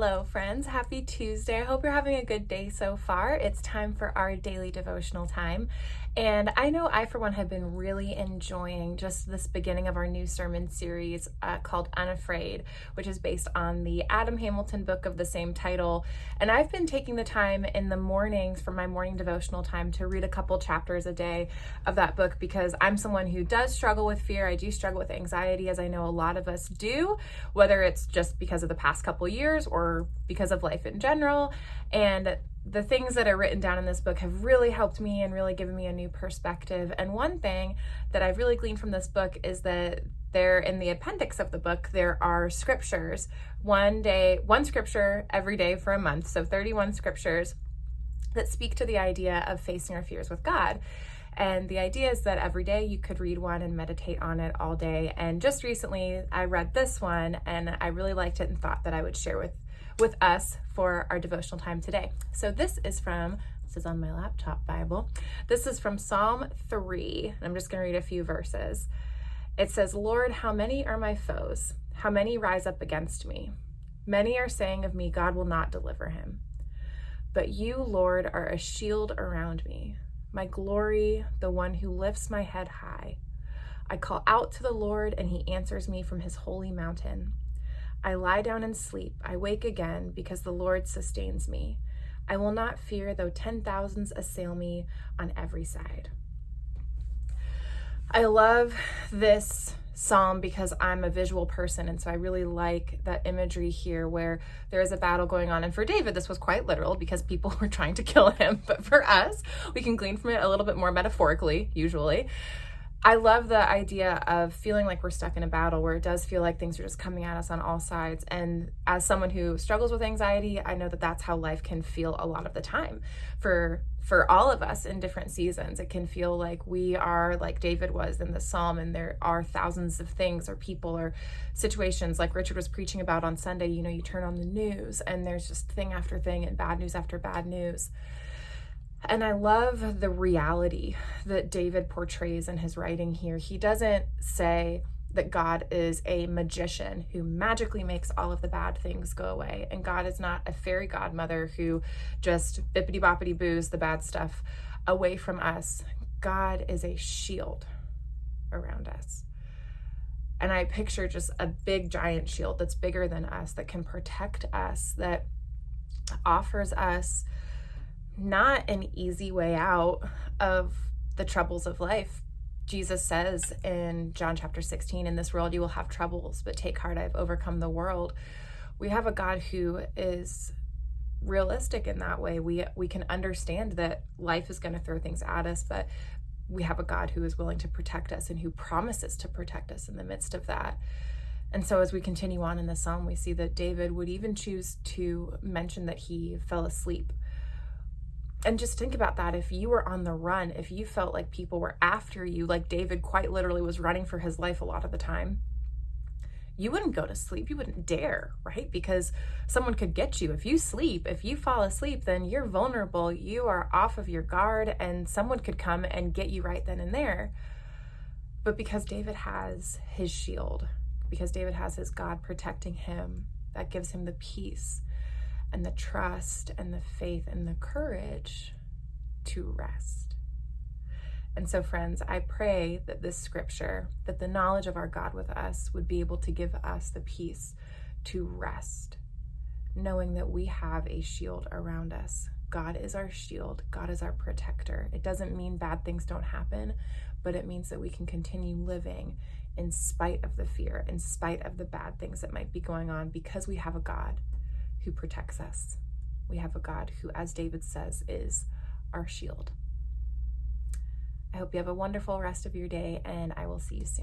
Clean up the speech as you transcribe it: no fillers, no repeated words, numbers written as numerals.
Hello, friends. Happy Tuesday. I hope you're having a good day so far. It's time for our daily devotional time. And I know I, for one, have been really enjoying just this beginning of our new sermon series called Unafraid, which is based on the Adam Hamilton book of the same title. And I've been taking the time in the mornings for my morning devotional time to read a couple chapters a day of that book because I'm someone who does struggle with fear. I do struggle with anxiety, as I know a lot of us do, whether it's just because of the past couple years or because of life in general. And the things that are written down in this book have really helped me and really given me a new perspective. And one thing that I've really gleaned from this book is that there, in the appendix of the book, there are scriptures, one scripture every day for a month. So 31 scriptures that speak to the idea of facing our fears with God. And the idea is that every day you could read one and meditate on it all day. And just recently I read this one and I really liked it and thought that I would share with us for our devotional time today. So this is on my laptop Bible. This is from Psalm 3. And I'm just going to read a few verses. It says, "Lord, how many are my foes? How many rise up against me? Many are saying of me, God will not deliver him. But you, Lord, are a shield around me, my glory, the one who lifts my head high. I call out to the Lord, and he answers me from his holy mountain. I lie down and sleep. I wake again because the Lord sustains me. I will not fear though 10,000s assail me on every side." I love this psalm because I'm a visual person, and so I really like that imagery here where there is a battle going on. And for David, this was quite literal because people were trying to kill him. But for us, we can glean from it a little bit more metaphorically, usually. I love the idea of feeling like we're stuck in a battle where it does feel like things are just coming at us on all sides. And as someone who struggles with anxiety, I know that that's how life can feel a lot of the time for all of us in different seasons. It can feel like we are like David was in the psalm, and there are thousands of things or people or situations like Richard was preaching about on Sunday. You know, you turn on the news and there's just thing after thing and bad news after bad news. And I love the reality that David portrays in his writing here. He doesn't say that God is a magician who magically makes all of the bad things go away. And God is not a fairy godmother who just bippity boppity boos the bad stuff away from us. God is a shield around us. And I picture just a big giant shield that's bigger than us, that can protect us, that offers us not an easy way out of the troubles of life. Jesus says in John chapter 16, "In this world you will have troubles, but take heart, I've overcome the world." We have a God who is realistic in that way. We can understand that life is going to throw things at us, but we have a God who is willing to protect us and who promises to protect us in the midst of that. And so as we continue on in the psalm, we see that David would even choose to mention that he fell asleep. And just think about that. If you were on the run, if you felt like people were after you, like David quite literally was running for his life a lot of the time, you wouldn't go to sleep. You wouldn't dare, right? Because someone could get you. If you sleep, if you fall asleep, then you're vulnerable. You are off of your guard and someone could come and get you right then and there. But because David has his shield, because David has his God protecting him, that gives him the peace and the trust and the faith and the courage to rest. And so, friends, I pray that this scripture, that the knowledge of our God with us would be able to give us the peace to rest, knowing that we have a shield around us. God is our shield. God is our protector. It doesn't mean bad things don't happen, but it means that we can continue living in spite of the fear, in spite of the bad things that might be going on, because we have a God who protects us. We have a God who, as David says, is our shield. I hope you have a wonderful rest of your day, and I will see you soon.